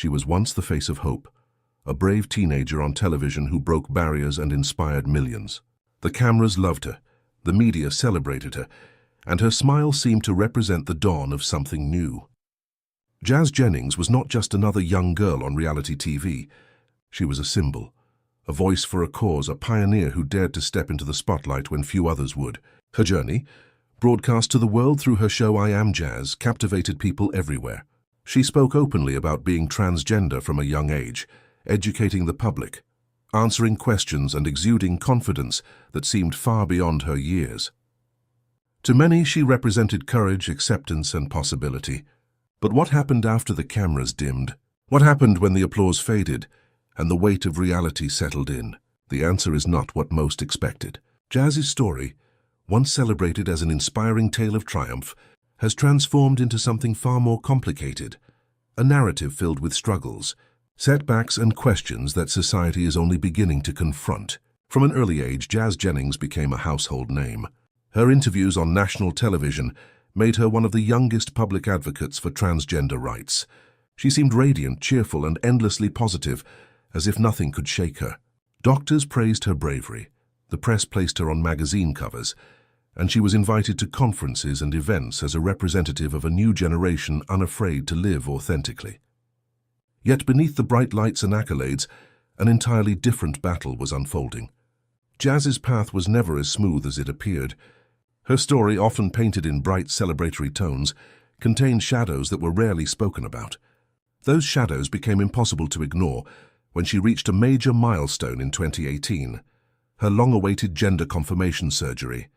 She was once the face of hope, a brave teenager on television who broke barriers and inspired millions. The cameras loved her, the media celebrated her, and her smile seemed to represent the dawn of something new. Jazz Jennings was not just another young girl on reality TV. She was a symbol, a voice for a cause, a pioneer who dared to step into the spotlight when few others would. Her journey, broadcast to the world through her show I Am Jazz, captivated people everywhere. She spoke openly about being transgender from a young age, educating the public, answering questions and exuding confidence that seemed far beyond her years. To many, she represented courage, acceptance, and possibility. But what happened after the cameras dimmed? What happened when the applause faded and the weight of reality settled in? The answer is not what most expected. Jazz's story, once celebrated as an inspiring tale of triumph, has transformed into something far more complicated, a narrative filled with struggles, setbacks, and questions that society is only beginning to confront. From an early age, Jazz Jennings became a household name. Her interviews on national television made her one of the youngest public advocates for transgender rights. She seemed radiant, cheerful, and endlessly positive, as if nothing could shake her. Doctors praised her bravery. The press placed her on magazine covers, and she was invited to conferences and events as a representative of a new generation unafraid to live authentically. Yet beneath the bright lights and accolades, an entirely different battle was unfolding. Jazz's path was never as smooth as it appeared. Her story, often painted in bright, celebratory tones, contained shadows that were rarely spoken about. Those shadows became impossible to ignore when she reached a major milestone in 2018, her long-awaited gender confirmation surgery.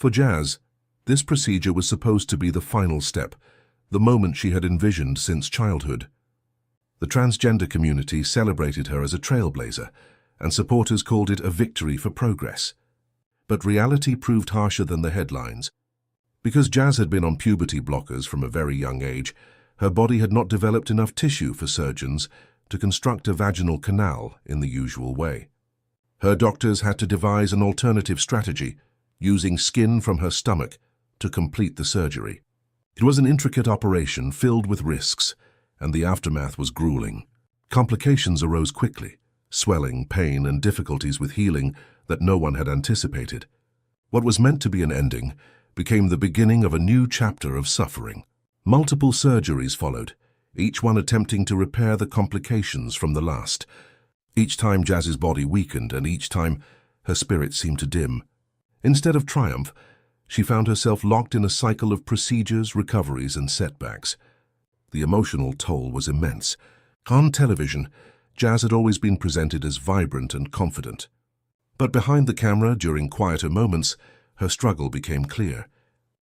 For Jazz, this procedure was supposed to be the final step, the moment she had envisioned since childhood. The transgender community celebrated her as a trailblazer, and supporters called it a victory for progress. But reality proved harsher than the headlines. Because Jazz had been on puberty blockers from a very young age, her body had not developed enough tissue for surgeons to construct a vaginal canal in the usual way. Her doctors had to devise an alternative strategy, using skin from her stomach to complete the surgery. It was an intricate operation filled with risks, and the aftermath was grueling. Complications arose quickly, swelling, pain, and difficulties with healing that no one had anticipated. What was meant to be an ending became the beginning of a new chapter of suffering. Multiple surgeries followed, each one attempting to repair the complications from the last. Each time Jazz's body weakened, and each time her spirit seemed to dim. Instead of triumph, she found herself locked in a cycle of procedures, recoveries, and setbacks. The emotional toll was immense. On television, Jazz had always been presented as vibrant and confident. But behind the camera, during quieter moments, her struggle became clear.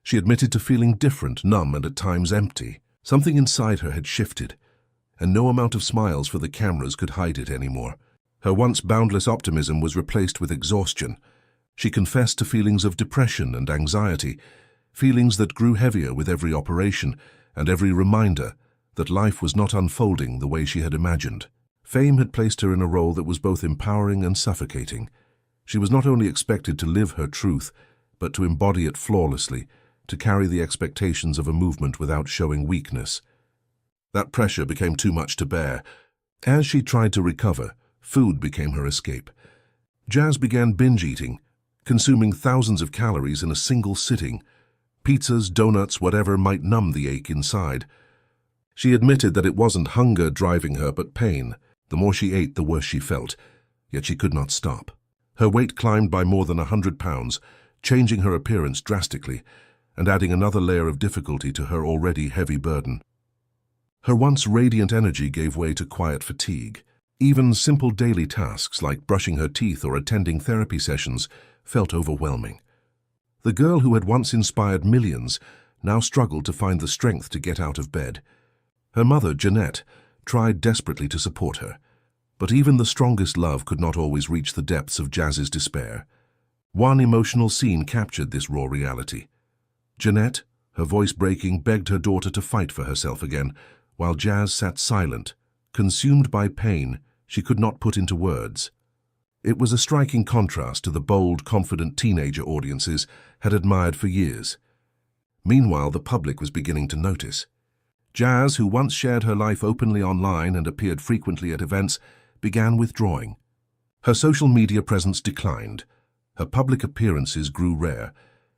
She admitted to feeling different, numb, and at times empty. Something inside her had shifted, and no amount of smiles for the cameras could hide it anymore. Her once boundless optimism was replaced with exhaustion. She confessed to feelings of depression and anxiety, feelings that grew heavier with every operation and every reminder that life was not unfolding the way she had imagined. Fame had placed her in a role that was both empowering and suffocating. She was not only expected to live her truth, but to embody it flawlessly, to carry the expectations of a movement without showing weakness. That pressure became too much to bear. As she tried to recover, food became her escape. Jazz began binge-eating, consuming thousands of calories in a single sitting. Pizzas, donuts, whatever might numb the ache inside. She admitted that it wasn't hunger driving her, but pain. The more she ate, the worse she felt, yet she could not stop. Her weight climbed by more than 100 pounds, changing her appearance drastically and adding another layer of difficulty to her already heavy burden. Her once radiant energy gave way to quiet fatigue. Even simple daily tasks like brushing her teeth or attending therapy sessions felt overwhelming. The girl who had once inspired millions now struggled to find the strength to get out of bed. Her mother, Jeanette, tried desperately to support her, but even the strongest love could not always reach the depths of Jazz's despair. One emotional scene captured this raw reality. Jeanette, her voice breaking, begged her daughter to fight for herself again, while Jazz sat silent, consumed by pain she could not put into words. It was a striking contrast to the bold, confident teenager audiences had admired for years. Meanwhile, the public was beginning to notice. Jazz, who once shared her life openly online and appeared frequently at events, began withdrawing. Her social media presence declined. Her public appearances grew rare,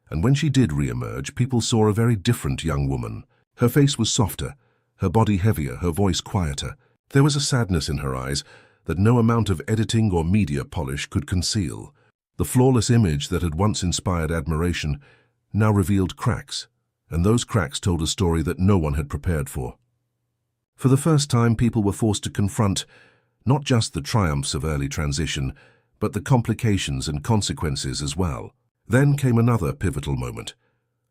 and when she did re-emerge, people saw a very different young woman. Her face was softer, her body heavier, her voice quieter. There was a sadness in her eyes that no amount of editing or media polish could conceal. The flawless image that had once inspired admiration now revealed cracks, and those cracks told a story that no one had prepared for. For the first time, people were forced to confront not just the triumphs of early transition, but the complications and consequences as well. Then came another pivotal moment: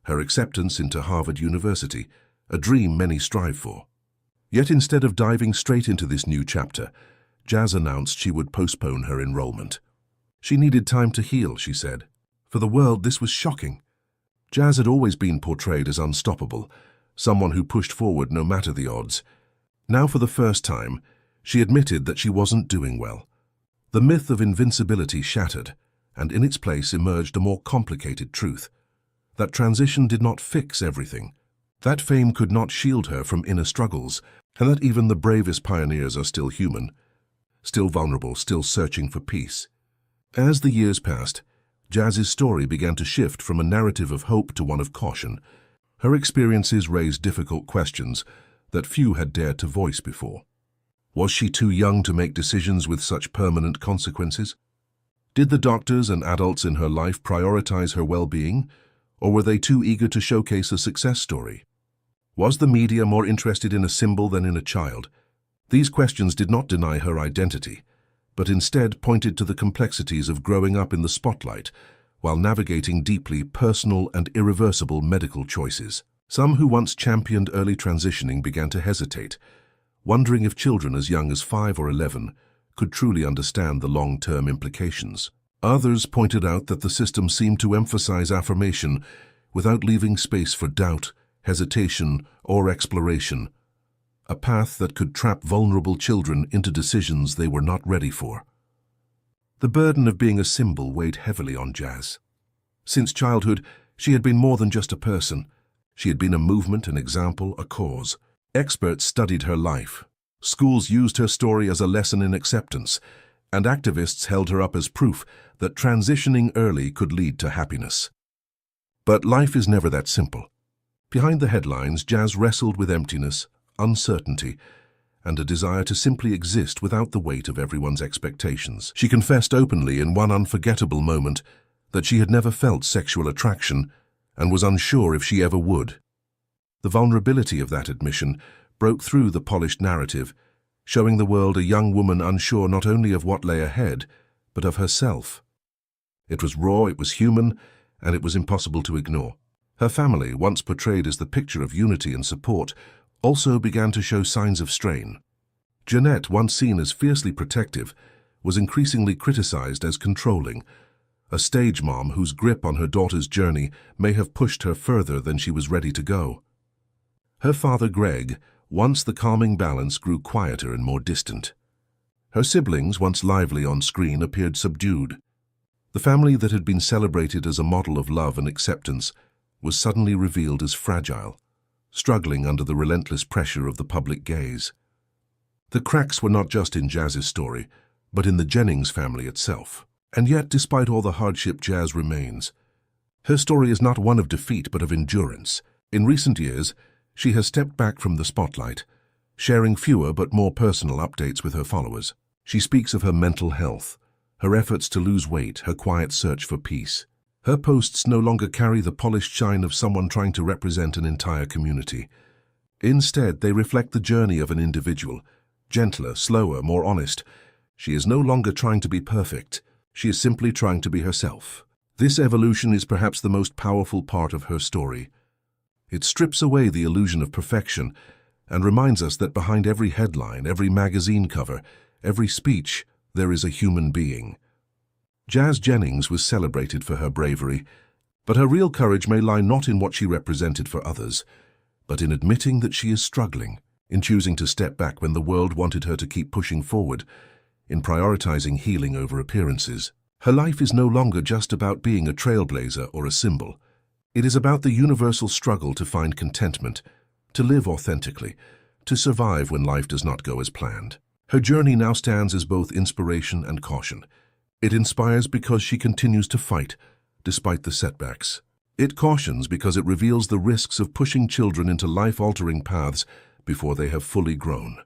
her acceptance into Harvard University, a dream many strive for. Yet instead of diving straight into this new chapter, Jazz announced she would postpone her enrollment. She needed time to heal, she said. For the world, this was shocking. Jazz had always been portrayed as unstoppable, someone who pushed forward no matter the odds. Now, for the first time, she admitted that she wasn't doing well. The myth of invincibility shattered, and in its place emerged a more complicated truth: that transition did not fix everything, that fame could not shield her from inner struggles, and that even the bravest pioneers are still human, still vulnerable, still searching for peace. As the years passed, Jazz's story began to shift from a narrative of hope to one of caution. Her experiences raised difficult questions that few had dared to voice before. Was she too young to make decisions with such permanent consequences? Did the doctors and adults in her life prioritize her well-being, or were they too eager to showcase a success story? Was the media more interested in a symbol than in a child? These questions did not deny her identity, but instead pointed to the complexities of growing up in the spotlight while navigating deeply personal and irreversible medical choices. Some who once championed early transitioning began to hesitate, wondering if children as young as 5 or 11 could truly understand the long-term implications. Others pointed out that the system seemed to emphasize affirmation without leaving space for doubt, hesitation, or exploration, a path that could trap vulnerable children into decisions they were not ready for. The burden of being a symbol weighed heavily on Jazz. Since childhood, she had been more than just a person. She had been a movement, an example, a cause. Experts studied her life. Schools used her story as a lesson in acceptance, and activists held her up as proof that transitioning early could lead to happiness. But life is never that simple. Behind the headlines, Jazz wrestled with emptiness, uncertainty, and a desire to simply exist without the weight of everyone's expectations. She confessed openly in one unforgettable moment that she had never felt sexual attraction and was unsure if she ever would. The vulnerability of that admission broke through the polished narrative, showing the world a young woman unsure not only of what lay ahead, but of herself. It was raw, it was human, and it was impossible to ignore. Her family, once portrayed as the picture of unity and support, also began to show signs of strain. Jeanette, once seen as fiercely protective, was increasingly criticized as controlling, a stage mom whose grip on her daughter's journey may have pushed her further than she was ready to go. Her father, Greg, once the calming balance, grew quieter and more distant. Her siblings, once lively on screen, appeared subdued. The family that had been celebrated as a model of love and acceptance was suddenly revealed as fragile, struggling under the relentless pressure of the public gaze. The cracks were not just in Jazz's story, but in the Jennings family itself. And yet, despite all the hardship, Jazz remains. Her story is not one of defeat, but of endurance. In recent years, she has stepped back from the spotlight, sharing fewer but more personal updates with her followers. She speaks of her mental health, her efforts to lose weight, her quiet search for peace. Her posts no longer carry the polished shine of someone trying to represent an entire community. Instead, they reflect the journey of an individual, gentler, slower, more honest. She is no longer trying to be perfect. She is simply trying to be herself. This evolution is perhaps the most powerful part of her story. It strips away the illusion of perfection and reminds us that behind every headline, every magazine cover, every speech, there is a human being. Jazz Jennings was celebrated for her bravery, but her real courage may lie not in what she represented for others, but in admitting that she is struggling, in choosing to step back when the world wanted her to keep pushing forward, in prioritizing healing over appearances. Her life is no longer just about being a trailblazer or a symbol. It is about the universal struggle to find contentment, to live authentically, to survive when life does not go as planned. Her journey now stands as both inspiration and caution. It inspires because she continues to fight, despite the setbacks. It cautions because it reveals the risks of pushing children into life-altering paths before they have fully grown.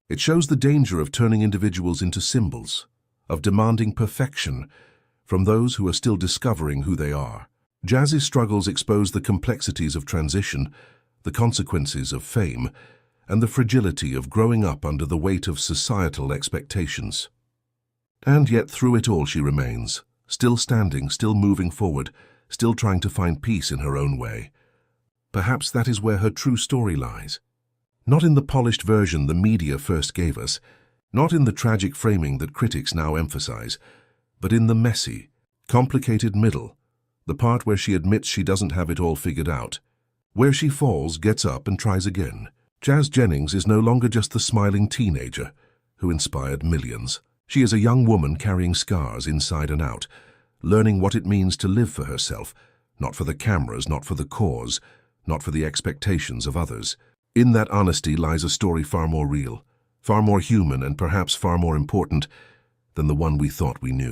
It shows the danger of turning individuals into symbols, of demanding perfection from those who are still discovering who they are. Jazz's struggles expose the complexities of transition, the consequences of fame, and the fragility of growing up under the weight of societal expectations. And yet through it all she remains, still standing, still moving forward, still trying to find peace in her own way. Perhaps that is where her true story lies. Not in the polished version the media first gave us, not in the tragic framing that critics now emphasize, but in the messy, complicated middle, the part where she admits she doesn't have it all figured out, where she falls, gets up, and tries again. Jazz Jennings is no longer just the smiling teenager who inspired millions. She is a young woman carrying scars inside and out, learning what it means to live for herself, not for the cameras, not for the cause, not for the expectations of others. In that honesty lies a story far more real, far more human, and perhaps far more important than the one we thought we knew.